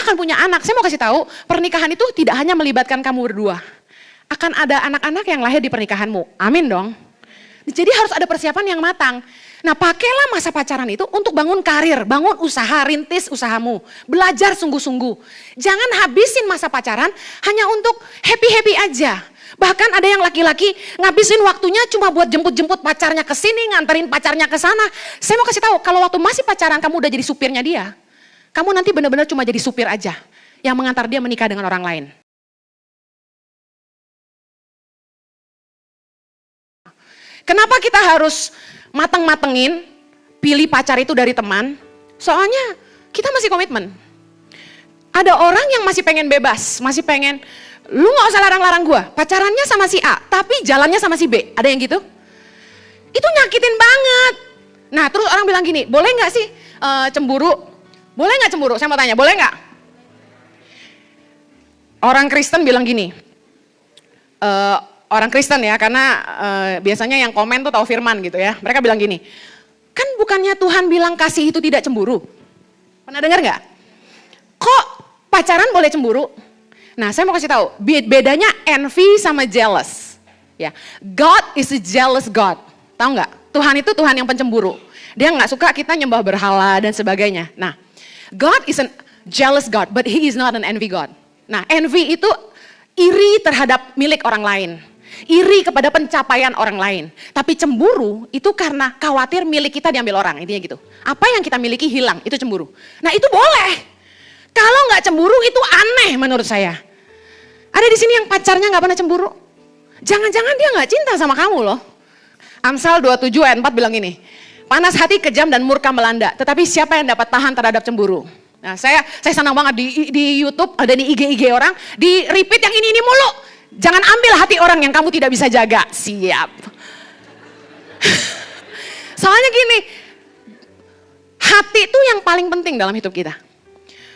akan punya anak. Saya mau kasih tahu, pernikahan itu tidak hanya melibatkan kamu berdua. Akan ada anak-anak yang lahir di pernikahanmu. Amin dong. Jadi harus ada persiapan yang matang. Nah, pakailah masa pacaran itu untuk bangun karir, bangun usaha, rintis usahamu. Belajar sungguh-sungguh. Jangan habisin masa pacaran hanya untuk happy-happy aja. Bahkan ada yang laki-laki ngabisin waktunya cuma buat jemput-jemput pacarnya ke sini, nganterin pacarnya ke sana. Saya mau kasih tahu, kalau waktu masih pacaran kamu udah jadi supirnya dia, kamu nanti benar-benar cuma jadi supir aja yang mengantar dia menikah dengan orang lain. Kenapa kita harus mateng-matengin pilih pacar itu dari teman? Soalnya kita masih komitmen. Ada orang yang masih pengen bebas, masih pengen, lu gak usah larang-larang gue, pacarannya sama si A, tapi jalannya sama si B. Ada yang gitu? Itu nyakitin banget. Nah terus orang bilang gini, boleh gak sih cemburu? Boleh gak cemburu? Saya mau tanya, boleh gak? Orang Kristen bilang gini, orang Kristen ya, karena biasanya yang komen tuh tahu firman gitu ya. Mereka bilang gini, kan bukannya Tuhan bilang kasih itu tidak cemburu? Pernah dengar nggak? Kok pacaran boleh cemburu? Nah saya mau kasih tahu, bedanya envy sama jealous. Ya, God is a jealous God. Tahu nggak? Tuhan itu Tuhan yang pencemburu. Dia nggak suka kita nyembah berhala dan sebagainya. Nah, God is a jealous God, but He is not an envy God. Nah, envy itu iri terhadap milik orang lain. Iri kepada pencapaian orang lain. Tapi cemburu itu karena khawatir milik kita diambil orang, intinya gitu. Apa yang kita miliki hilang, itu cemburu. Nah itu boleh. Kalau nggak cemburu itu aneh menurut saya. Ada di sini yang pacarnya nggak pernah cemburu. Jangan-jangan dia nggak cinta sama kamu loh. Amsal 27 ayat 4 bilang gini, panas hati kejam dan murka melanda, tetapi siapa yang dapat tahan terhadap cemburu? Nah saya senang banget di YouTube, ada di IG orang, di repeat yang ini mulu. Jangan ambil hati orang yang kamu tidak bisa jaga. Siap. Soalnya gini, hati itu yang paling penting dalam hidup kita.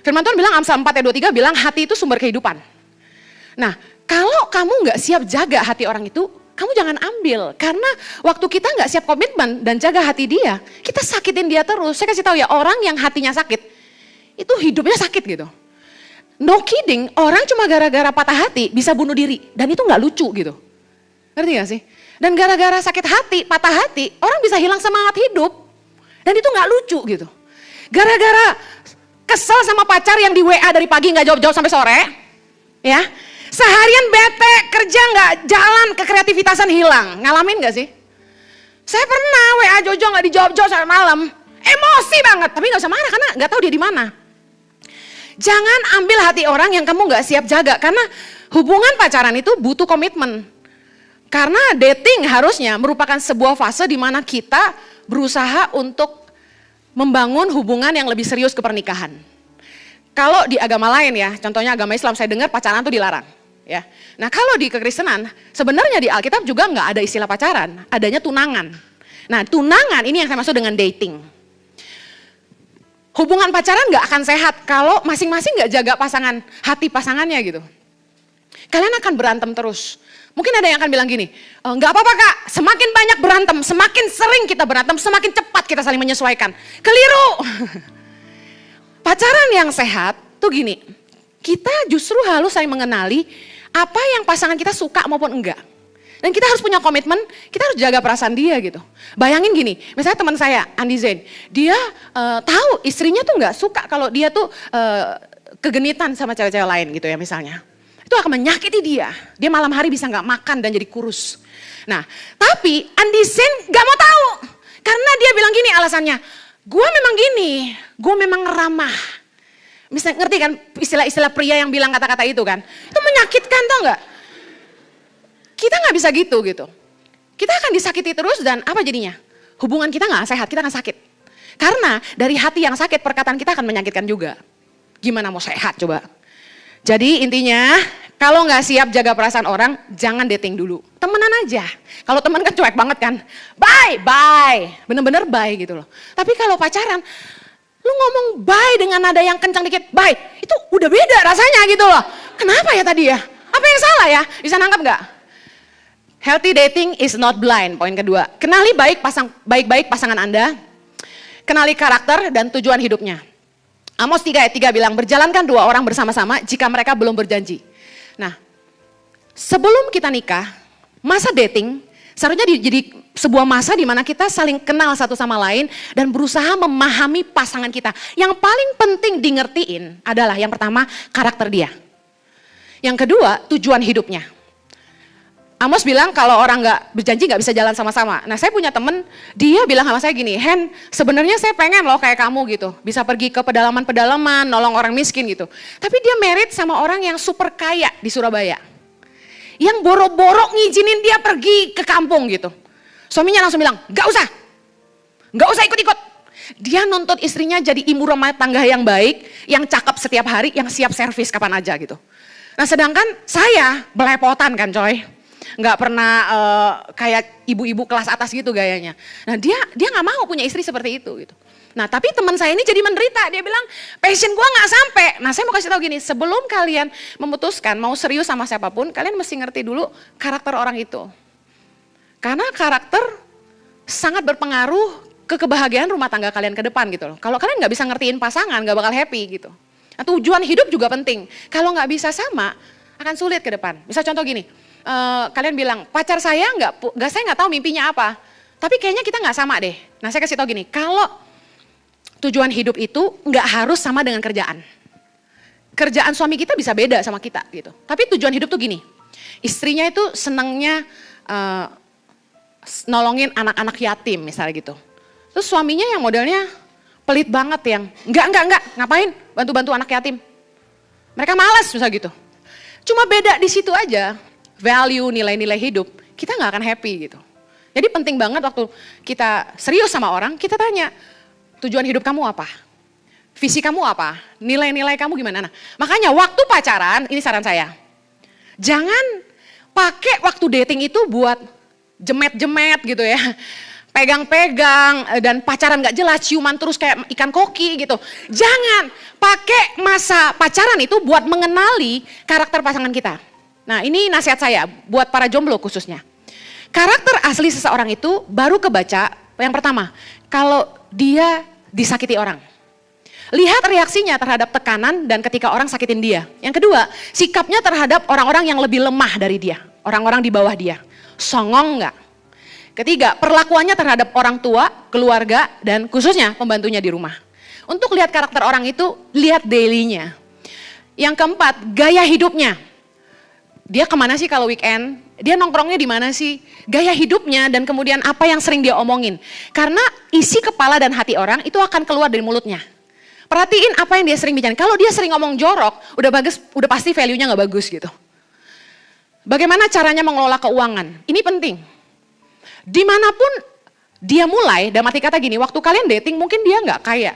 Firman Tuhan bilang, Amsal 4 ayat 23 bilang hati itu sumber kehidupan. Nah, kalau kamu nggak siap jaga hati orang itu, kamu jangan ambil. Karena waktu kita nggak siap komitmen dan jaga hati dia, kita sakitin dia terus. Saya kasih tahu ya, orang yang hatinya sakit, itu hidupnya sakit gitu. No kidding, orang cuma gara-gara patah hati bisa bunuh diri. Dan itu gak lucu gitu. Ngerti gak sih? Dan gara-gara sakit hati, patah hati, orang bisa hilang semangat hidup. Dan itu gak lucu gitu. Gara-gara kesel sama pacar yang di WA dari pagi gak jawab-jawab sampai sore. Ya, seharian bete, kerja gak jalan, kekreativitasan hilang. Ngalamin gak sih? Saya pernah WA Jojo gak dijawab-jawab sampai malam. Emosi banget, tapi gak usah marah karena gak tahu dia di mana. Jangan ambil hati orang yang kamu gak siap jaga. Karena hubungan pacaran itu butuh komitmen. Karena dating harusnya merupakan sebuah fase di mana kita berusaha untuk membangun hubungan yang lebih serius ke pernikahan. Kalau di agama lain ya, contohnya agama Islam, saya dengar pacaran itu dilarang. Ya. Nah kalau di kekristenan, sebenarnya di Alkitab juga gak ada istilah pacaran, adanya tunangan. Nah tunangan ini yang saya maksud dengan dating. Hubungan pacaran gak akan sehat kalau masing-masing gak jaga hati pasangannya gitu. Kalian akan berantem terus. Mungkin ada yang akan bilang gini, gak apa-apa kak, semakin banyak berantem, semakin sering kita berantem, semakin cepat kita saling menyesuaikan. Keliru. Pacaran yang sehat tuh gini, kita justru harus saling mengenali apa yang pasangan kita suka maupun enggak. Dan kita harus punya komitmen, kita harus jaga perasaan dia gitu. Bayangin gini, misalnya teman saya, Andi Zain, dia tahu istrinya tuh gak suka kalau dia tuh kegenitan sama cewek-cewek lain gitu ya misalnya. Itu akan menyakiti dia malam hari bisa gak makan dan jadi kurus. Nah, tapi Andi Zain gak mau tahu. Karena dia bilang gini alasannya, gue memang gini, gue memang ramah. Misalnya ngerti kan istilah-istilah pria yang bilang kata-kata itu kan. Itu menyakitkan tau gak? Kita gak bisa gitu. Kita akan disakiti terus dan apa jadinya? Hubungan kita gak sehat, kita akan sakit. Karena dari hati yang sakit perkataan kita akan menyakitkan juga. Gimana mau sehat coba? Jadi intinya kalau gak siap jaga perasaan orang, jangan dating dulu. Temenan aja. Kalau temen kan cuek banget kan. Bye. Bener-bener bye gitu loh. Tapi kalau pacaran, lu ngomong bye dengan nada yang kencang dikit, bye. Itu udah beda rasanya gitu loh. Kenapa ya tadi ya? Apa yang salah ya? Bisa nangkep gak? Healthy dating is not blind, poin kedua. Kenali baik-baik pasangan Anda, kenali karakter dan tujuan hidupnya. Amos 3 ayat 3 bilang, berjalankan dua orang bersama-sama jika mereka belum berjanji. Nah, sebelum kita nikah, masa dating seharusnya jadi sebuah masa di mana kita saling kenal satu sama lain dan berusaha memahami pasangan kita. Yang paling penting di ngertiin adalah yang pertama, karakter dia. Yang kedua, tujuan hidupnya. Amos bilang kalau orang gak berjanji gak bisa jalan sama-sama. Nah, saya punya temen, dia bilang sama saya gini, Hen, sebenarnya saya pengen loh kayak kamu gitu. Bisa pergi ke pedalaman-pedalaman, nolong orang miskin gitu. Tapi dia married sama orang yang super kaya di Surabaya. Yang boro-boro ngizinin dia pergi ke kampung gitu. Suaminya langsung bilang, gak usah ikut-ikut. Dia nuntut istrinya jadi ibu rumah tangga yang baik, yang cakep setiap hari, yang siap servis kapan aja gitu. Nah, sedangkan saya belepotan kan coy. Nggak pernah kayak ibu-ibu kelas atas gitu gayanya. Nah, dia nggak mau punya istri seperti itu gitu. Nah, tapi teman saya ini jadi menderita. Dia bilang, passion gua nggak sampai. Nah, saya mau kasih tahu gini, sebelum kalian memutuskan mau serius sama siapapun, kalian mesti ngerti dulu karakter orang itu. Karena karakter sangat berpengaruh ke kebahagiaan rumah tangga kalian ke depan gitu loh. Kalau kalian nggak bisa ngertiin pasangan, nggak bakal happy gitu. Nah, tujuan hidup juga penting. Kalau nggak bisa sama, akan sulit ke depan. Misal contoh gini, kalian bilang, pacar saya saya nggak tahu mimpinya apa. Tapi kayaknya kita nggak sama deh. Nah, saya kasih tahu gini, kalau tujuan hidup itu nggak harus sama dengan kerjaan. Kerjaan suami kita bisa beda sama kita gitu. Tapi tujuan hidup tuh gini, istrinya itu senangnya nolongin anak-anak yatim misalnya gitu. Terus suaminya yang modelnya pelit banget yang enggak, ngapain bantu-bantu anak yatim. Mereka malas misalnya gitu. Cuma beda di situ aja, value, nilai-nilai hidup, kita nggak akan happy gitu. Jadi penting banget waktu kita serius sama orang, kita tanya, tujuan hidup kamu apa? Visi kamu apa? Nilai-nilai kamu gimana? Nah, makanya waktu pacaran, ini saran saya, jangan pakai waktu dating itu buat jemet-jemet gitu ya. Pegang-pegang dan pacaran gak jelas, ciuman terus kayak ikan koki gitu. Jangan pakai masa pacaran itu buat mengenali karakter pasangan kita. Nah, ini nasihat saya buat para jomblo khususnya. Karakter asli seseorang itu baru kebaca, yang pertama, kalau dia disakiti orang. Lihat reaksinya terhadap tekanan dan ketika orang sakitin dia. Yang kedua, sikapnya terhadap orang-orang yang lebih lemah dari dia. Orang-orang di bawah dia. Songong enggak? Ketiga, perlakuannya terhadap orang tua, keluarga, dan khususnya pembantunya di rumah. Untuk lihat karakter orang itu, lihat daily-nya. Yang keempat, gaya hidupnya. Dia kemana sih kalau weekend? Dia nongkrongnya di mana sih? Gaya hidupnya dan kemudian apa yang sering dia omongin. Karena isi kepala dan hati orang itu akan keluar dari mulutnya. Perhatiin apa yang dia sering bicara. Kalau dia sering ngomong jorok, udah pasti value-nya nggak bagus gitu. Bagaimana caranya mengelola keuangan? Ini penting. Dimanapun dia mulai, dalam arti kata gini, waktu kalian dating mungkin dia nggak kaya.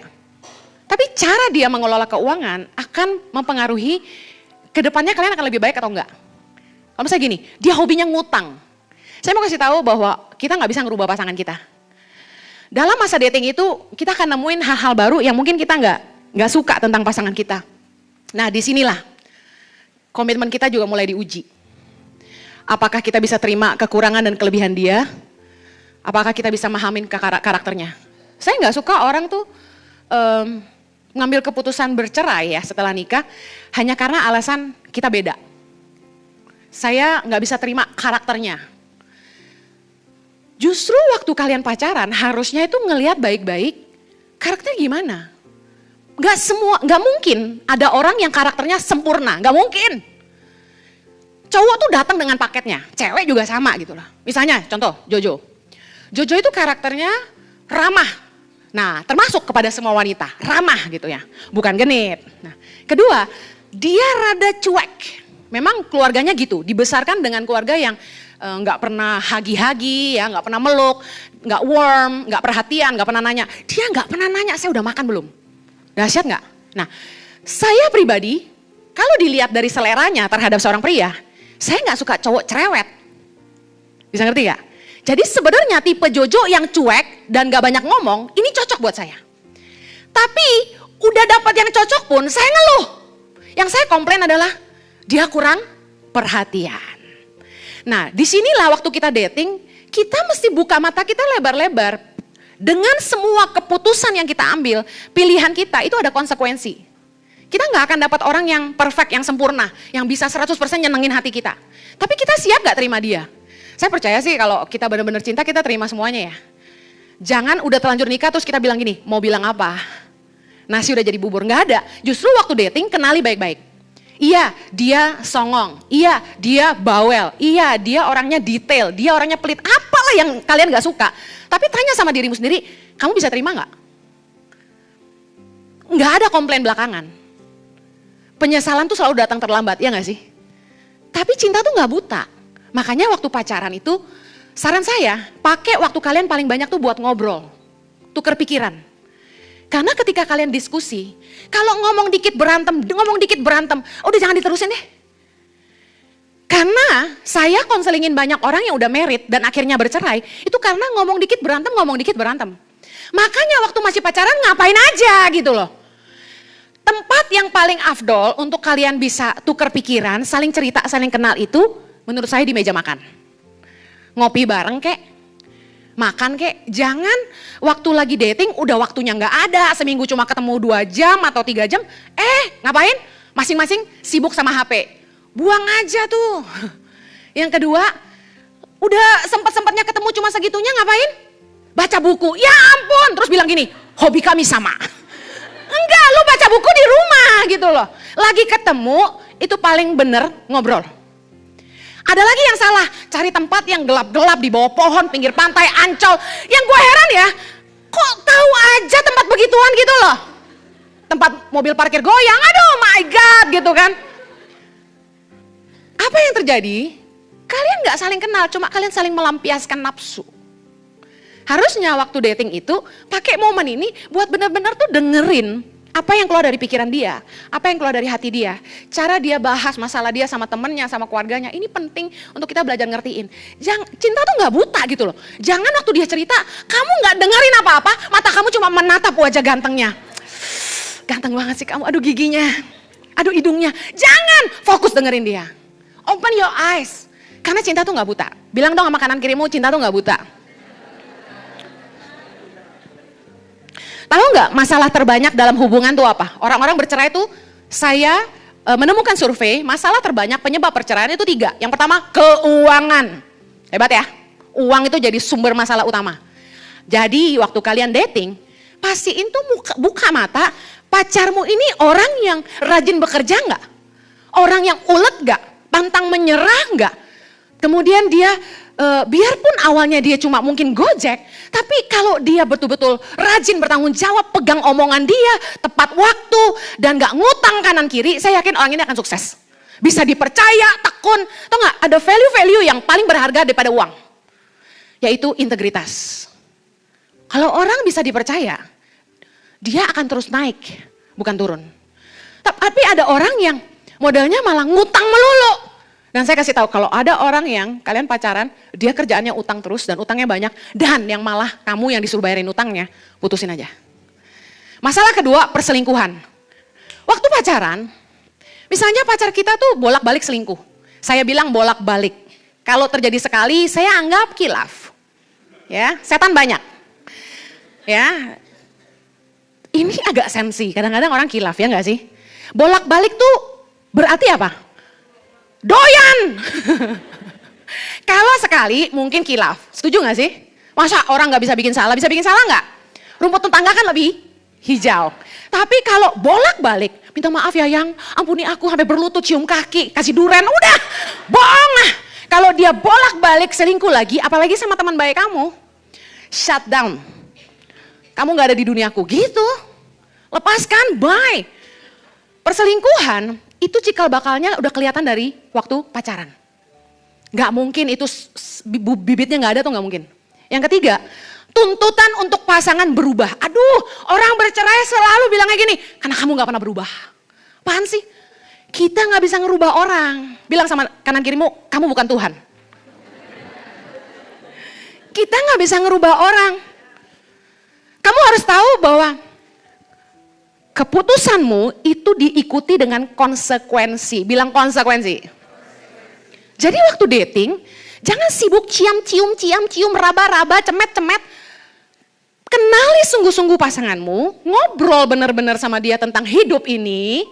Tapi cara dia mengelola keuangan akan mempengaruhi kedepannya kalian akan lebih baik atau enggak. Kalau misalnya gini, dia hobinya ngutang. Saya mau kasih tahu bahwa kita nggak bisa ngerubah pasangan kita. Dalam masa dating itu kita akan nemuin hal-hal baru yang mungkin kita nggak suka tentang pasangan kita. Nah, disinilah komitmen kita juga mulai diuji. Apakah kita bisa terima kekurangan dan kelebihan dia? Apakah kita bisa memahamin karakternya? Saya nggak suka orang tuh ngambil keputusan bercerai ya setelah nikah hanya karena alasan kita beda. Saya nggak bisa terima karakternya. Justru waktu kalian pacaran harusnya itu ngelihat baik-baik karakternya gimana. Nggak mungkin ada orang yang karakternya sempurna, nggak mungkin. Cowok tuh datang dengan paketnya, cewek juga sama gitu lah. Misalnya contoh Jojo. Jojo itu karakternya ramah. Nah, termasuk kepada semua wanita, ramah gitu ya. Bukan genit. Nah, kedua, dia rada cuek. Memang keluarganya gitu, dibesarkan dengan keluarga yang nggak pernah hagi-hagi ya, nggak pernah meluk, nggak warm, nggak perhatian, nggak pernah nanya. Dia nggak pernah nanya, saya udah makan belum? Dahsyat nggak? Nah, saya pribadi, kalau dilihat dari seleranya terhadap seorang pria, saya nggak suka cowok cerewet. Bisa ngerti gak? Jadi sebenarnya tipe Jojo yang cuek dan gak banyak ngomong, ini cocok buat saya. Tapi udah dapat yang cocok pun saya ngeluh. Yang saya komplain adalah dia kurang perhatian. Nah, disinilah waktu kita dating, kita mesti buka mata kita lebar-lebar. dengan semua keputusan yang kita ambil, pilihan kita itu ada konsekuensi. Kita nggak akan dapat orang yang perfect, yang sempurna, yang bisa 100% nyenengin hati kita. Tapi kita siap gak terima dia? Saya percaya sih kalau kita benar-benar cinta, kita terima semuanya ya. Jangan udah terlanjur nikah terus kita bilang gini, mau bilang apa? Nasi udah jadi bubur, nggak ada. Justru waktu dating kenali baik-baik. Iya, dia songong. Iya, dia bawel. Iya, dia orangnya detail. Dia orangnya pelit. Apalah yang kalian gak suka. Tapi tanya sama dirimu sendiri, kamu bisa terima gak? Nggak ada komplain belakangan. Penyesalan tuh selalu datang terlambat, ya gak sih? Tapi cinta tuh gak buta. Makanya waktu pacaran itu, saran saya, pakai waktu kalian paling banyak tuh buat ngobrol. Tuker pikiran. Karena ketika kalian diskusi, kalau ngomong dikit berantem, udah jangan diterusin deh. Karena saya konselingin banyak orang yang udah married dan akhirnya bercerai, itu karena ngomong dikit berantem. Makanya waktu masih pacaran ngapain aja gitu loh. Tempat yang paling afdol untuk kalian bisa tuker pikiran, saling cerita, saling kenal itu menurut saya di meja makan. Ngopi bareng kek, makan kek, jangan waktu lagi dating udah waktunya nggak ada, seminggu cuma ketemu 2 jam atau 3 jam, ngapain? Masing-masing sibuk sama HP. Buang aja tuh. Yang kedua, udah sempat-sempatnya ketemu cuma segitunya ngapain? Baca buku, ya ampun, terus bilang gini, hobi kami sama. Enggak, lu baca buku di rumah gitu loh. Lagi ketemu, itu paling bener ngobrol. Ada lagi yang salah, cari tempat yang gelap-gelap di bawah pohon, pinggir pantai, Ancol. Yang gue heran ya, kok tahu aja tempat begituan gitu loh. Tempat mobil parkir goyang, aduh my god gitu kan. Apa yang terjadi? Kalian gak saling kenal, cuma kalian saling melampiaskan nafsu. Harusnya waktu dating itu pakai momen ini buat benar-benar tuh dengerin apa yang keluar dari pikiran dia, apa yang keluar dari hati dia, cara dia bahas masalah dia sama temennya, sama keluarganya. Ini penting untuk kita belajar ngertiin. Cinta tuh nggak buta gitu loh. Jangan waktu dia cerita, kamu nggak dengerin apa-apa, mata kamu cuma menatap wajah gantengnya. Ganteng banget sih kamu, aduh giginya, aduh hidungnya. Jangan fokus dengerin dia. Open your eyes. Karena cinta tuh nggak buta. Bilang dong sama kanan kirimu, cinta tuh nggak buta. Tahu nggak masalah terbanyak dalam hubungan tuh apa? Orang-orang bercerai tuh saya menemukan survei masalah terbanyak penyebab perceraian itu 3. Yang pertama keuangan. Hebat ya? Uang itu jadi sumber masalah utama. Jadi waktu kalian dating, pastiin tuh buka mata, pacarmu ini orang yang rajin bekerja nggak? Orang yang ulet nggak? Pantang menyerah nggak? Kemudian dia biarpun awalnya dia cuma mungkin gojek, tapi kalau dia betul-betul rajin bertanggung jawab, pegang omongan dia, tepat waktu, dan gak ngutang kanan kiri, saya yakin orang ini akan sukses. Bisa dipercaya, tekun, tau gak ada value-value yang paling berharga daripada uang, yaitu integritas. Kalau orang bisa dipercaya, dia akan terus naik, bukan turun. Tapi ada orang yang modalnya malah ngutang melulu. Dan saya kasih tahu kalau ada orang yang kalian pacaran, dia kerjaannya utang terus dan utangnya banyak, dan yang malah kamu yang disuruh bayarin utangnya, putusin aja. Masalah kedua, perselingkuhan. Waktu pacaran, misalnya pacar kita tuh bolak-balik selingkuh. Saya bilang bolak-balik. Kalau terjadi sekali, saya anggap khilaf. Ya, setan banyak. Ya, ini agak sensi. Kadang-kadang orang khilaf ya nggak sih? Bolak-balik tuh berarti apa? Doyan. Kalau sekali mungkin khilaf, setuju gak sih? Masa orang gak bisa bikin salah? Bisa bikin salah gak? Rumput tetangga kan lebih hijau. Tapi kalau bolak-balik, minta maaf ya yang, ampuni aku sampai berlutut cium kaki, kasih duren, udah bohong lah. Kalau dia bolak-balik selingkuh lagi, apalagi sama teman baik kamu, shut down. Kamu gak ada di duniaku, gitu. Lepaskan, bye. Perselingkuhan itu cikal bakalnya udah kelihatan dari waktu pacaran. Gak mungkin itu bibitnya gak ada tuh gak mungkin. Yang ketiga, tuntutan untuk pasangan berubah. Aduh, orang bercerai selalu bilangnya gini, karena kamu gak pernah berubah. Apaan sih? Kita gak bisa ngerubah orang. Bilang sama kanan kirimu, kamu bukan Tuhan. Kita gak bisa ngerubah orang. Kamu harus tahu bahwa keputusanmu itu diikuti dengan konsekuensi. Bilang konsekuensi. Jadi waktu dating, jangan sibuk cium-cium, raba-raba, cemet-cemet. kenali sungguh-sungguh pasanganmu, ngobrol benar-benar sama dia tentang hidup ini,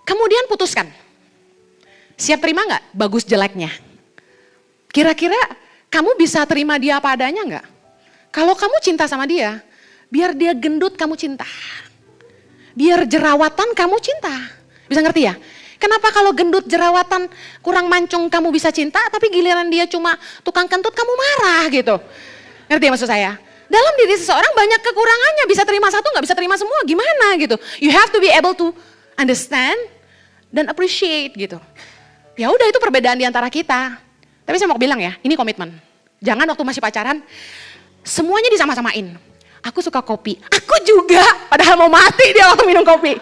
kemudian putuskan. Siap terima nggak bagus jeleknya? Kira-kira kamu bisa terima dia apa adanya nggak? Kalau kamu cinta sama dia, biar dia gendut kamu cinta. Biar jerawatan kamu cinta. Bisa ngerti ya? Kenapa kalau gendut jerawatan kurang mancung kamu bisa cinta, tapi giliran dia cuma tukang kentut kamu marah gitu. Ngerti ya maksud saya? Dalam diri seseorang banyak kekurangannya, bisa terima satu nggak bisa terima semua, gimana gitu. You have to be able to understand dan appreciate gitu. Ya udah itu perbedaan di antara kita. Tapi saya mau bilang ya, ini komitmen. Jangan waktu masih pacaran, semuanya disama-samain. Aku suka kopi, aku juga, padahal mau mati dia waktu minum kopi.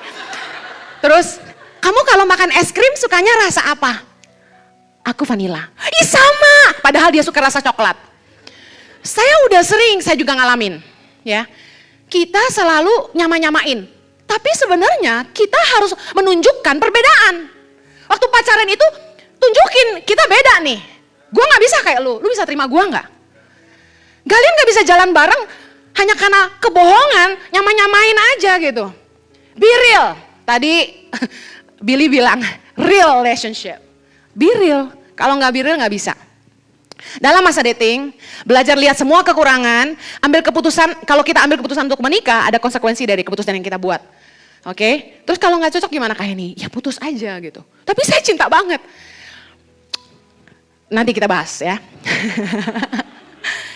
Terus, kamu kalau makan es krim sukanya rasa apa? Aku vanila. Ih sama, padahal dia suka rasa coklat. Saya udah sering, saya juga ngalamin. Ya, kita selalu nyama-nyamain. Tapi sebenarnya kita harus menunjukkan perbedaan. Waktu pacaran itu, tunjukin kita beda nih. Gue gak bisa kayak lu bisa terima gue gak? Kalian gak bisa jalan bareng hanya karena kebohongan, nyama-nyamain aja gitu. Be real. Tadi Billy bilang real relationship. Be real. Kalau gak be real gak bisa. Dalam masa dating, belajar lihat semua kekurangan, ambil keputusan, kalau kita ambil keputusan untuk menikah, ada konsekuensi dari keputusan yang kita buat. Oke? Terus kalau gak cocok gimana kayak ini? Ya putus aja gitu. Tapi saya cinta banget. Nanti kita bahas ya.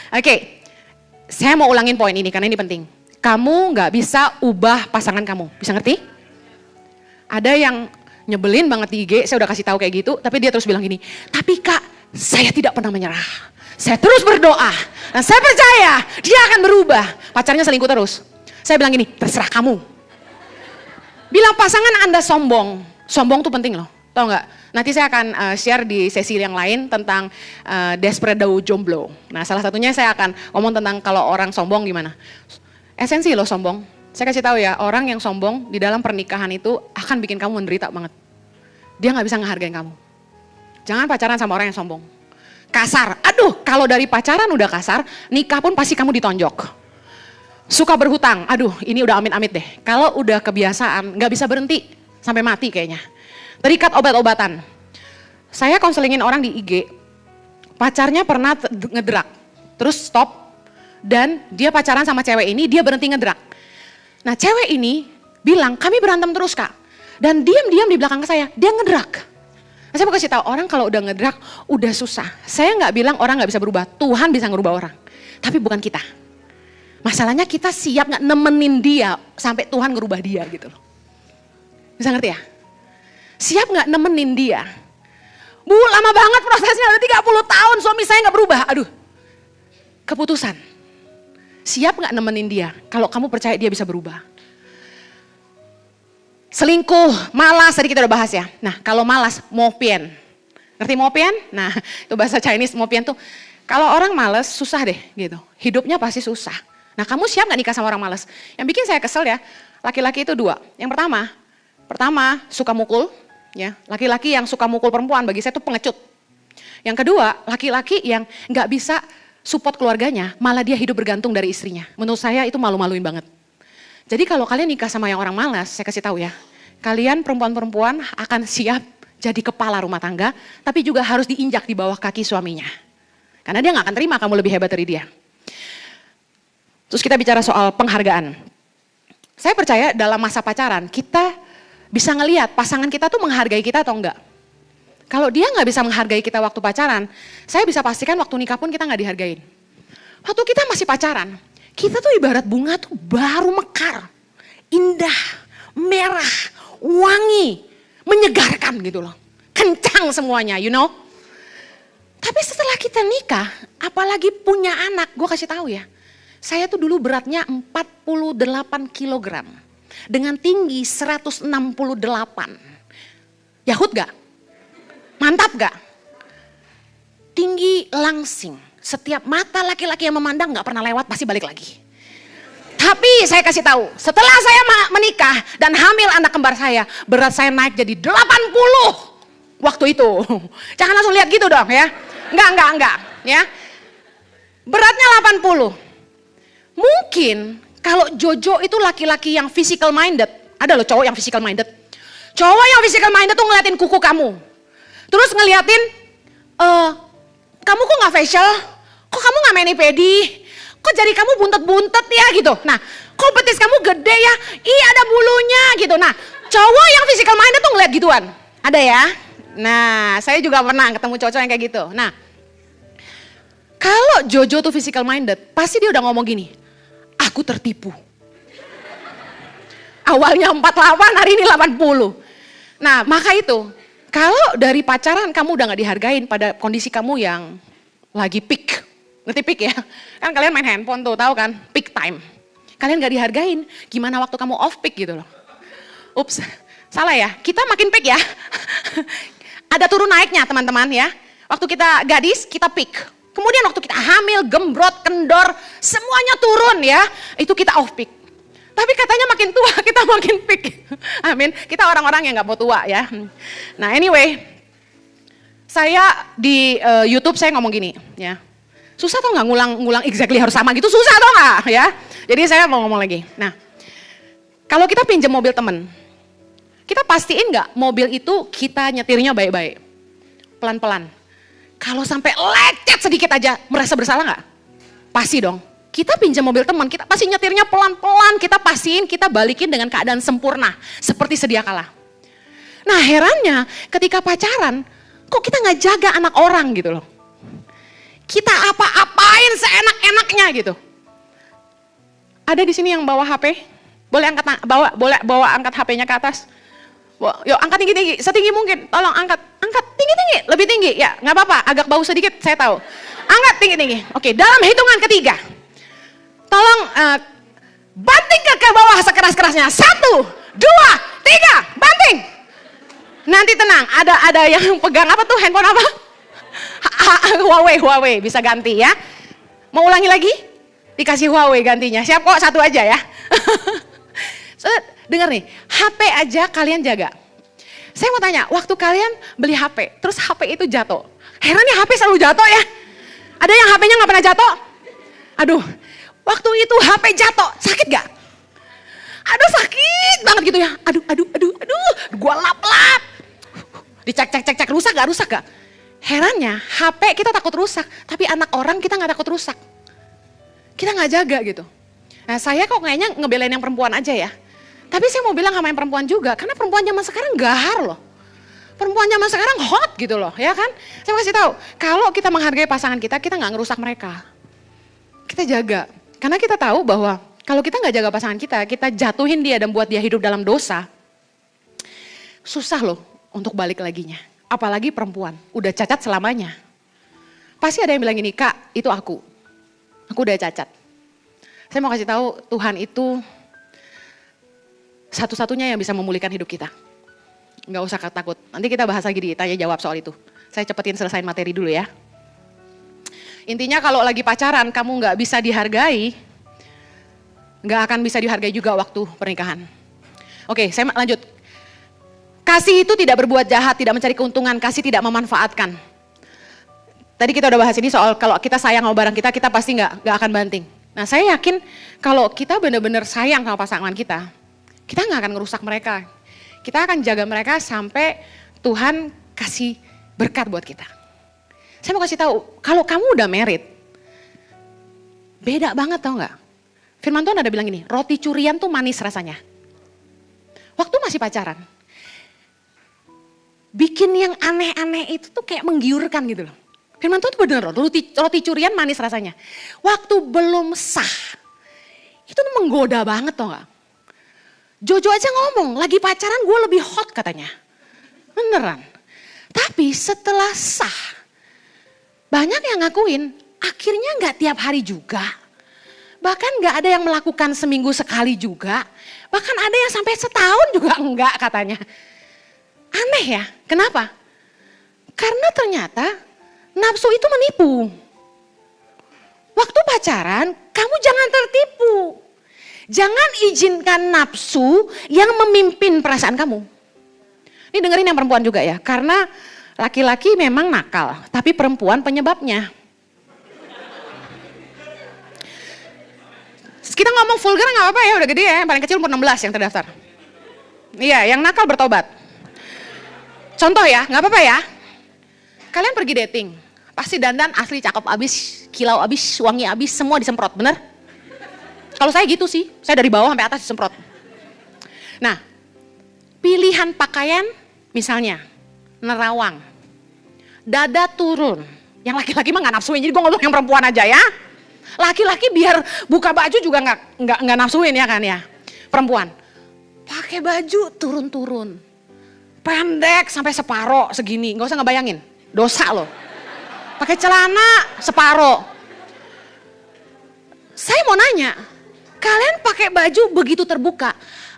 Oke. Saya mau ulangin poin ini karena ini penting. Kamu gak bisa ubah pasangan kamu, bisa ngerti? Ada yang nyebelin banget di IG, saya udah kasih tahu kayak gitu, tapi dia terus bilang gini, tapi Kak, saya tidak pernah menyerah. Saya terus berdoa, dan saya percaya dia akan berubah. Pacarnya selingkuh terus. Saya bilang gini, terserah kamu. Bilang pasangan Anda sombong, sombong tuh penting loh, tau gak? Nanti saya akan share di sesi yang lain tentang desperate jomblo. Nah salah satunya saya akan ngomong tentang kalau orang sombong gimana. Esensi loh sombong. Saya kasih tahu ya, orang yang sombong di dalam pernikahan itu akan bikin kamu menderita banget. Dia gak bisa ngehargain kamu. Jangan pacaran sama orang yang sombong. Kasar, aduh kalau dari pacaran udah kasar, nikah pun pasti kamu ditonjok. Suka berhutang, aduh ini udah amit-amit deh. Kalau udah kebiasaan gak bisa berhenti sampai mati kayaknya. Terikat obat-obatan. Saya konselingin orang di IG, pacarnya pernah ngedrak, terus stop, dan dia pacaran sama cewek ini, dia berhenti ngedrak. Nah cewek ini bilang, kami berantem terus Kak, dan diam-diam di belakang saya, dia ngedrak. Nah, saya mau kasih tahu orang kalau udah ngedrak, udah susah. Saya nggak bilang orang nggak bisa berubah, Tuhan bisa ngerubah orang, tapi bukan kita. Masalahnya kita siap nggak nemenin dia sampai Tuhan ngerubah dia gitu loh. Bisa ngerti ya? Siap gak nemenin dia? Bu lama banget prosesnya, udah 30 tahun suami saya gak berubah. Aduh, keputusan. Siap gak nemenin dia? Kalau kamu percaya dia bisa berubah. Selingkuh, malas, tadi kita udah bahas ya. Nah kalau malas, mopian. Ngerti mopian? Nah itu bahasa Chinese, mopian tuh. Kalau orang malas susah deh gitu. Hidupnya pasti susah. Nah kamu siap gak nikah sama orang malas? Yang bikin saya kesel ya, laki-laki itu dua. Yang pertama suka mukul. Ya, laki-laki yang suka mukul perempuan bagi saya itu pengecut. Yang kedua, laki-laki yang nggak bisa support keluarganya, malah dia hidup bergantung dari istrinya. Menurut saya itu malu-maluin banget. Jadi kalau kalian nikah sama yang orang malas, saya kasih tahu ya, kalian perempuan-perempuan akan siap jadi kepala rumah tangga, tapi juga harus diinjak di bawah kaki suaminya. Karena dia nggak akan terima kamu lebih hebat dari dia. Terus kita bicara soal penghargaan. Saya percaya dalam masa pacaran kita bisa ngelihat pasangan kita tuh menghargai kita atau enggak. Kalau dia nggak bisa menghargai kita waktu pacaran, saya bisa pastikan waktu nikah pun kita nggak dihargain. Waktu kita masih pacaran, kita tuh ibarat bunga tuh baru mekar, indah, merah, wangi, menyegarkan gitu loh. Kencang semuanya, you know. Tapi setelah kita nikah, apalagi punya anak, gue kasih tahu ya. Saya tuh dulu beratnya 48 kilogram. Dengan tinggi 168. Yahud gak? Mantap gak? Tinggi langsing. Setiap mata laki-laki yang memandang gak pernah lewat pasti balik lagi. Tapi saya kasih tahu, setelah saya menikah dan hamil anak kembar saya, berat saya naik jadi 80 waktu itu. Jangan langsung lihat gitu dong ya. Enggak ya. Beratnya 80. Mungkin kalau Jojo itu laki-laki yang physical minded, ada loh cowok yang physical minded. Cowok yang physical minded tuh ngeliatin kuku kamu. Terus ngeliatin, kamu kok gak facial? Kok kamu gak mani-pedi? Kok jari kamu buntet-buntet ya gitu. Nah, kok betis kamu gede ya? Ih ada bulunya gitu. Nah, cowok yang physical minded tuh ngeliat gituan. Ada ya? Nah, saya juga pernah ketemu cowok yang kayak gitu. Nah, kalau Jojo tuh physical minded, pasti dia udah ngomong gini, aku tertipu. Awalnya 48, hari ini 80. Nah, maka itu, kalau dari pacaran kamu udah gak dihargain pada kondisi kamu yang lagi peak. Ngerti peak ya? Kan kalian main handphone tuh, tahu kan? Peak time. Kalian gak dihargain, gimana waktu kamu off peak gitu loh. Ups, salah ya, kita makin peak ya. Ada turun naiknya teman-teman ya. Waktu kita gadis, kita peak. Kemudian waktu kita hamil, gembrot, kendor, semuanya turun ya. Itu kita off peak. Tapi katanya makin tua kita makin peak. Amin. Kita orang-orang yang gak mau tua ya. Nah anyway, saya di YouTube saya ngomong gini ya. Susah tau gak ngulang exactly harus sama gitu, susah tau gak ya. Jadi saya mau ngomong lagi. Nah, kalau kita pinjam mobil temen, kita pastiin gak mobil itu kita nyetirnya baik-baik, pelan-pelan. Kalau sampai lecet sedikit aja, merasa bersalah gak? Pasti dong. Kita pinjam mobil teman, kita pasti nyetirnya pelan-pelan, kita pastiin, kita balikin dengan keadaan sempurna, seperti sedia kala. Nah herannya ketika pacaran, kok kita gak jaga anak orang gitu loh. Kita apa-apain seenak-enaknya gitu. Ada di sini yang bawa HP? Boleh angkat HP-nya ke atas? Yuk angkat tinggi-tinggi, setinggi mungkin. Tolong angkat tinggi-tinggi, lebih tinggi. Ya nggak apa-apa, agak bau sedikit saya tahu. Angkat tinggi-tinggi. Oke, dalam hitungan ketiga. Tolong banting ke bawah sekeras-kerasnya. 1, 2, 3, banting. Nanti tenang, ada yang pegang apa tuh, handphone apa? Huawei, bisa ganti ya. Mau ulangi lagi? Dikasih Huawei gantinya. Siap kok, 1 aja ya. Dengar nih, HP aja kalian jaga. Saya mau tanya, waktu kalian beli HP, terus HP itu jatuh. Herannya HP selalu jatuh ya. Ada yang HP-nya gak pernah jatuh? Aduh, waktu itu HP jatuh, sakit gak? Aduh sakit banget gitu ya. Aduh, gua lap-lap. Dicek, rusak gak? Herannya HP kita takut rusak, tapi anak orang kita gak takut rusak. Kita gak jaga gitu. Nah saya kok kayaknya ngebelain yang perempuan aja ya. Tapi saya mau bilang sama yang perempuan juga, karena perempuan zaman sekarang gahar loh. Perempuan zaman sekarang hot gitu loh, ya kan? Saya kasih tahu, kalau kita menghargai pasangan kita nggak ngerusak mereka. Kita jaga, karena kita tahu bahwa kalau kita nggak jaga pasangan kita jatuhin dia dan buat dia hidup dalam dosa. Susah loh untuk balik laginya. Apalagi perempuan, udah cacat selamanya. Pasti ada yang bilang gini, Kak itu aku udah cacat. Saya mau kasih tahu, Tuhan itu satu-satunya yang bisa memulihkan hidup kita. Nggak usah takut, nanti kita bahas lagi ditanya jawab soal itu. Saya cepetin selesain materi dulu ya. Intinya kalau lagi pacaran kamu nggak bisa dihargai, nggak akan bisa dihargai juga waktu pernikahan. Oke, saya lanjut. Kasih itu tidak berbuat jahat, tidak mencari keuntungan, kasih tidak memanfaatkan. Tadi kita udah bahas ini soal kalau kita sayang sama barang kita pasti nggak akan banting. Nah saya yakin kalau kita benar-benar sayang sama pasangan kita nggak akan ngerusak mereka. Kita akan jaga mereka sampai Tuhan kasih berkat buat kita. Saya mau kasih tahu, kalau kamu udah married, beda banget tau nggak? Firman Tuhan ada bilang gini, roti curian tuh manis rasanya. Waktu masih pacaran, bikin yang aneh-aneh itu tuh kayak menggiurkan gitu loh. Firman Tuhan tuh bener loh, roti curian manis rasanya. Waktu belum sah, itu tuh menggoda banget tau gak? Jojo aja ngomong, lagi pacaran gue lebih hot katanya. Beneran. Tapi setelah sah, banyak yang ngakuin, akhirnya gak tiap hari juga. Bahkan gak ada yang melakukan seminggu sekali juga. Bahkan ada yang sampai setahun juga enggak katanya. Aneh ya, kenapa? Karena ternyata nafsu itu menipu. Waktu pacaran, kamu jangan tertipu. Jangan izinkan nafsu yang memimpin perasaan kamu. Ini dengerin yang perempuan juga ya, karena laki-laki memang nakal, tapi perempuan penyebabnya. kita ngomong vulgar nggak apa-apa ya, udah gede ya, yang paling kecil umur 16 yang terdaftar. Iya, yang nakal bertobat. Contoh ya, nggak apa-apa ya. Kalian pergi dating, pasti dandan asli cakep abis, kilau abis, wangi abis, semua disemprot, bener? Kalau saya gitu sih, saya dari bawah sampai atas disemprot. Nah, pilihan pakaian misalnya, nerawang, dada turun. Yang laki-laki mah nggak nafsuin, jadi gue ngomong yang perempuan aja ya. Laki-laki biar buka baju juga nggak nafsuin ya kan ya. Perempuan, pakai baju turun-turun, pendek sampai separo segini, nggak usah ngebayangin, dosa loh. Pakai celana separo. Saya mau nanya, kalian pakai baju begitu terbuka,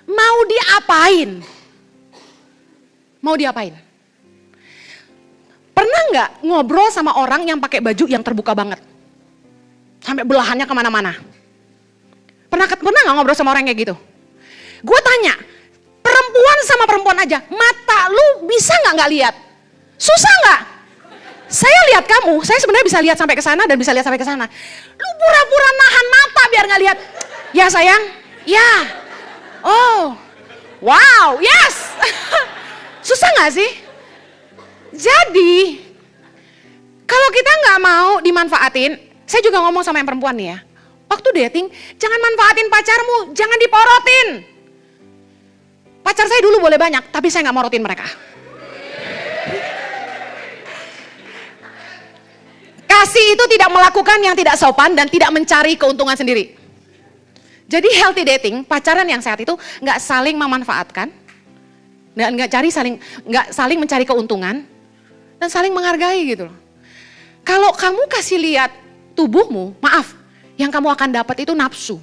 mau diapain? Mau diapain? Pernah nggak ngobrol sama orang yang pakai baju yang terbuka banget? Sampai belahannya kemana-mana. Pernah nggak ngobrol sama orang kayak gitu? Gue tanya, perempuan sama perempuan aja, mata lu bisa nggak lihat? Susah nggak? Saya lihat kamu, saya sebenarnya bisa lihat sampai ke sana dan bisa lihat sampai ke sana. Lu pura-pura nahan mata biar nggak lihat. Ya sayang, ya. Oh, wow, yes. Susah nggak sih? Jadi, kalau kita nggak mau dimanfaatin, saya juga ngomong sama yang perempuan nih ya. Waktu dating, jangan manfaatin pacarmu, jangan diporotin. Pacar saya dulu boleh banyak, tapi saya nggak morotin mereka. Kasih itu tidak melakukan yang tidak sopan dan tidak mencari keuntungan sendiri. Jadi healthy dating, pacaran yang sehat itu nggak saling memanfaatkan, nggak saling mencari keuntungan, dan saling menghargai gitu loh. Kalau kamu kasih lihat tubuhmu, maaf, yang kamu akan dapat itu nafsu.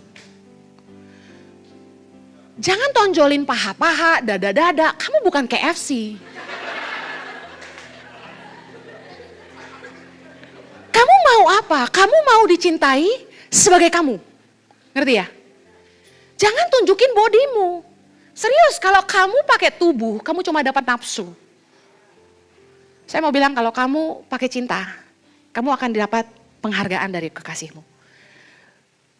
Jangan tonjolin paha-paha, dada-dada, kamu bukan KFC. Kamu mau apa? Kamu mau dicintai sebagai kamu. Ngerti ya? Jangan tunjukin bodimu. Serius, kalau kamu pakai tubuh, kamu cuma dapat nafsu. Saya mau bilang kalau kamu pakai cinta, kamu akan dapat penghargaan dari kekasihmu.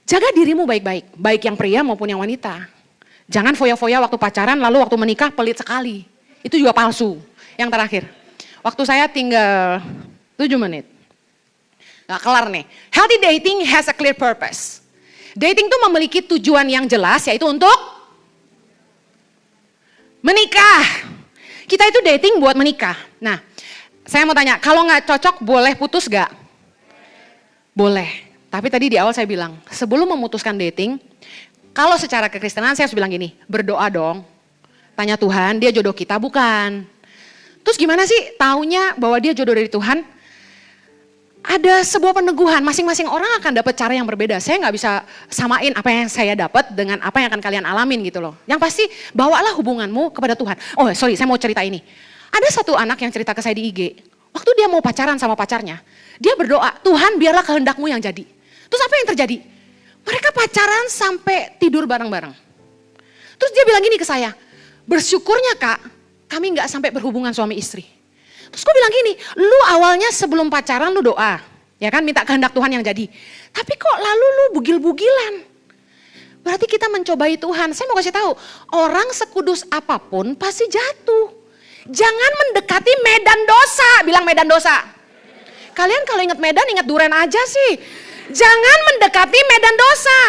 Jaga dirimu baik-baik, baik yang pria maupun yang wanita. Jangan foya-foya waktu pacaran, lalu waktu menikah pelit sekali. Itu juga palsu. Yang terakhir, waktu saya tinggal 7 menit. Gak kelar nih. Healthy dating has a clear purpose. Dating tuh memiliki tujuan yang jelas, yaitu untuk menikah. Kita itu dating buat menikah. Nah, saya mau tanya, kalau gak cocok boleh putus gak? Boleh. Tapi tadi di awal saya bilang, sebelum memutuskan dating, kalau secara kekristenan saya harus bilang gini, berdoa dong. Tanya Tuhan, dia jodoh kita bukan. Terus gimana sih taunya bahwa dia jodoh dari Tuhan? Ada sebuah peneguhan, masing-masing orang akan dapat cara yang berbeda. Saya nggak bisa samain apa yang saya dapat dengan apa yang akan kalian alamin gitu loh. Yang pasti bawalah hubunganmu kepada Tuhan. Oh sorry, saya mau cerita ini. Ada satu anak yang cerita ke saya di IG. Waktu dia mau pacaran sama pacarnya, dia berdoa, Tuhan biarlah kehendakmu yang jadi. Terus apa yang terjadi? Mereka pacaran sampai tidur bareng-bareng. Terus dia bilang gini ke saya, bersyukurnya kak, kami nggak sampai berhubungan suami istri. Terus gue bilang gini, lu awalnya sebelum pacaran lu doa, ya kan minta kehendak Tuhan yang jadi. Tapi kok lalu lu bugil-bugilan? Berarti kita mencobai Tuhan. Saya mau kasih tahu, orang sekudus apapun pasti jatuh. Jangan mendekati medan dosa, bilang medan dosa. Kalian kalau ingat medan, ingat duren aja sih. Jangan mendekati medan dosa.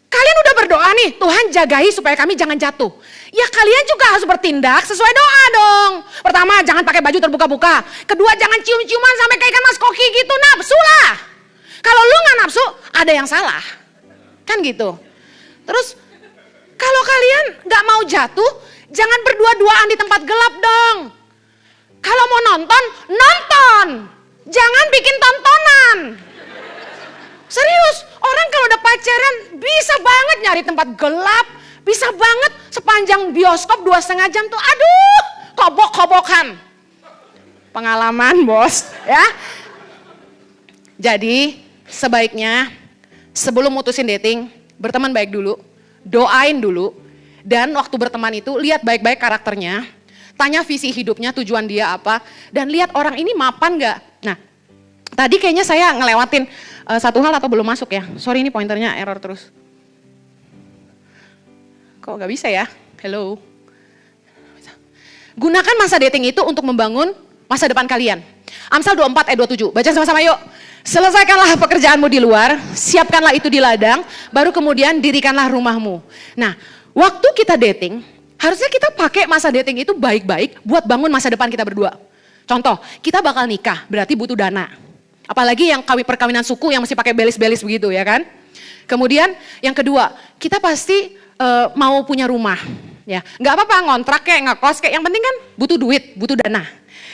Kalian udah berdoa nih, Tuhan jagai supaya kami jangan jatuh. Ya kalian juga harus bertindak sesuai doa dong. Pertama, jangan pakai baju terbuka-buka. Kedua, jangan cium-ciuman sampai kayak ikan mas koki gitu, nafsu lah. Kalau lu gak nafsu, ada yang salah. Kan gitu. Terus, kalau kalian gak mau jatuh, jangan berdua-duaan di tempat gelap dong. Kalau mau nonton, nonton. Jangan bikin tontonan. Serius, orang kalau udah pacaran bisa banget nyari tempat gelap, bisa banget sepanjang bioskop 2,5 jam tuh, aduh, kobok-kobokan. Pengalaman bos, ya. Jadi sebaiknya sebelum mutusin dating, berteman baik dulu, doain dulu, dan waktu berteman itu lihat baik-baik karakternya, tanya visi hidupnya, tujuan dia apa, dan lihat orang ini mapan gak. Nah, tadi kayaknya saya ngelewatin satu hal atau belum masuk ya. Sorry ini pointernya error terus. Kok nggak bisa ya? Hello. Gunakan masa dating itu untuk membangun masa depan kalian. Amsal 24 ayat 27. Baca sama-sama yuk. Selesaikanlah pekerjaanmu di luar, siapkanlah itu di ladang, baru kemudian dirikanlah rumahmu. Nah, waktu kita dating, harusnya kita pakai masa dating itu baik-baik buat bangun masa depan kita berdua. Contoh, kita bakal nikah, berarti butuh dana. Apalagi yang perkawinan suku yang masih pakai belis-belis begitu ya kan. Kemudian yang kedua, kita pasti mau punya rumah. Ya, nggak apa-apa ngontrak kayak ngekos kayak, yang penting kan butuh duit, butuh dana.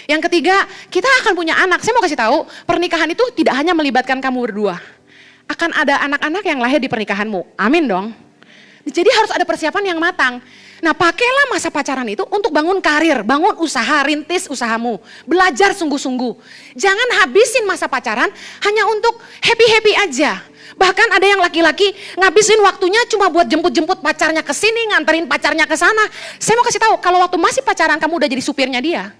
Yang ketiga, kita akan punya anak. Saya mau kasih tahu, pernikahan itu tidak hanya melibatkan kamu berdua. Akan ada anak-anak yang lahir di pernikahanmu. Amin dong. Jadi harus ada persiapan yang matang. Nah, pakailah masa pacaran itu untuk bangun karir, bangun usaha, rintis usahamu. Belajar sungguh-sungguh. Jangan habisin masa pacaran hanya untuk happy-happy aja. Bahkan ada yang laki-laki ngabisin waktunya cuma buat jemput-jemput pacarnya ke sini, nganterin pacarnya ke sana. Saya mau kasih tahu, kalau waktu masih pacaran kamu udah jadi supirnya dia,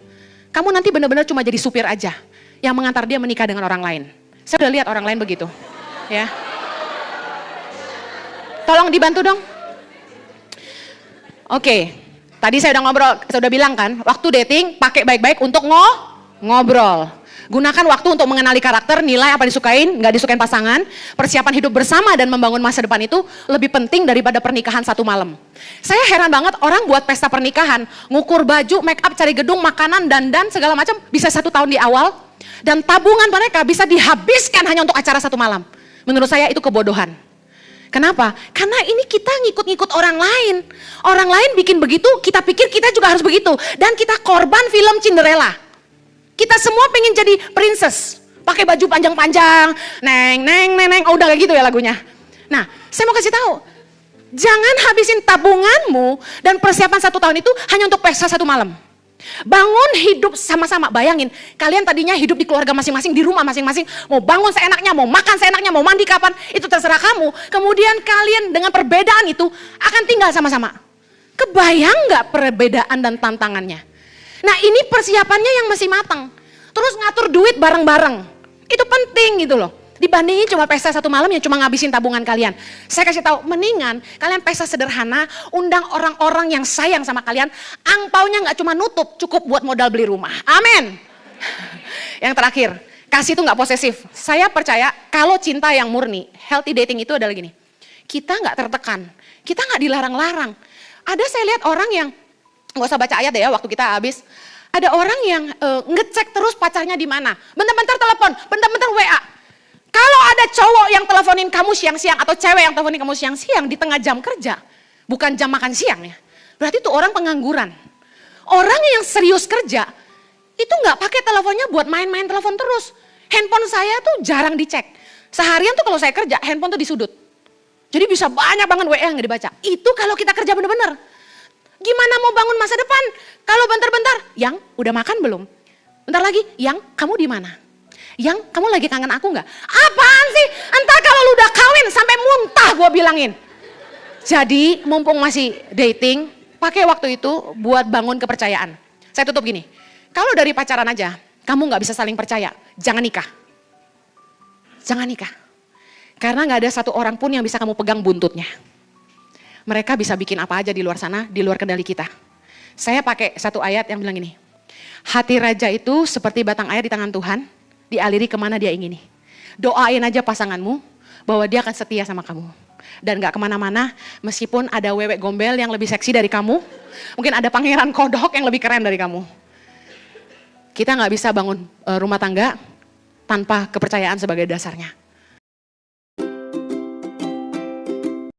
kamu nanti benar-benar cuma jadi supir aja yang mengantar dia menikah dengan orang lain. Saya udah lihat orang lain begitu. Ya. Tolong dibantu dong. Oke. Tadi saya udah ngobrol, saya udah bilang kan, waktu dating pakai baik-baik untuk ngobrol. Gunakan waktu untuk mengenali karakter, nilai apa disukain, nggak disukain pasangan. Persiapan hidup bersama dan membangun masa depan itu lebih penting daripada pernikahan satu malam. Saya heran banget orang buat pesta pernikahan, ngukur baju, make up, cari gedung, makanan, dandan, segala macam bisa 1 tahun di awal. Dan tabungan mereka bisa dihabiskan hanya untuk acara 1 malam. Menurut saya itu kebodohan. Kenapa? Karena ini kita ngikut-ngikut orang lain. Orang lain bikin begitu, kita pikir kita juga harus begitu. Dan kita korban film Cinderella. Kita semua pengen jadi princess, pakai baju panjang-panjang, neng, oh udah kayak gitu ya lagunya. Nah, saya mau kasih tahu, jangan habisin tabunganmu dan persiapan 1 tahun itu hanya untuk pesta 1 malam. Bangun hidup sama-sama, bayangin, kalian tadinya hidup di keluarga masing-masing, di rumah masing-masing, mau bangun seenaknya, mau makan seenaknya, mau mandi kapan, itu terserah kamu. Kemudian kalian dengan perbedaan itu akan tinggal sama-sama. Kebayang nggak perbedaan dan tantangannya? Nah, ini persiapannya yang masih matang. Terus ngatur duit bareng-bareng. Itu penting gitu loh. Dibandingin cuma pesta 1 malam yang cuma ngabisin tabungan kalian. Saya kasih tahu, mendingan kalian pesta sederhana, undang orang-orang yang sayang sama kalian. Angpaunya nggak cuma nutup, cukup buat modal beli rumah. Amin. Yang terakhir, kasih itu nggak posesif. Saya percaya kalau cinta yang murni, healthy dating itu adalah gini. Kita nggak tertekan, kita nggak dilarang-larang. Ada saya lihat orang yang nggak usah baca ayat ya waktu kita habis. Ada orang yang ngecek terus pacarnya di mana. Bentar-bentar telepon, bentar-bentar WA. Kalau ada cowok yang teleponin kamu siang-siang atau cewek yang teleponin kamu siang-siang di tengah jam kerja, bukan jam makan siang ya. Berarti itu orang pengangguran. Orang yang serius kerja itu nggak pakai teleponnya buat main-main telepon terus. Handphone saya tuh jarang dicek. Seharian tuh kalau saya kerja, handphone tuh di sudut. Jadi bisa banyak banget WA yang nggak dibaca. Itu kalau kita kerja bener-bener. Gimana mau bangun masa depan? Kalau bentar-bentar, yang udah makan belum? Bentar lagi, yang kamu di mana? Yang kamu lagi kangen aku nggak? Apaan sih? Entar kalau lu udah kawin sampai muntah gue bilangin. Jadi mumpung masih dating, pakai waktu itu buat bangun kepercayaan. Saya tutup gini, kalau dari pacaran aja kamu nggak bisa saling percaya, jangan nikah. Jangan nikah. Karena nggak ada satu orang pun yang bisa kamu pegang buntutnya. Mereka bisa bikin apa aja di luar sana, di luar kendali kita. Saya pakai satu ayat yang bilang gini, hati raja itu seperti batang air di tangan Tuhan, dialiri kemana dia ingini. Doain aja pasanganmu bahwa dia akan setia sama kamu. Dan gak kemana-mana meskipun ada wewe gombel yang lebih seksi dari kamu, mungkin ada pangeran kodok yang lebih keren dari kamu. Kita gak bisa bangun rumah tangga tanpa kepercayaan sebagai dasarnya.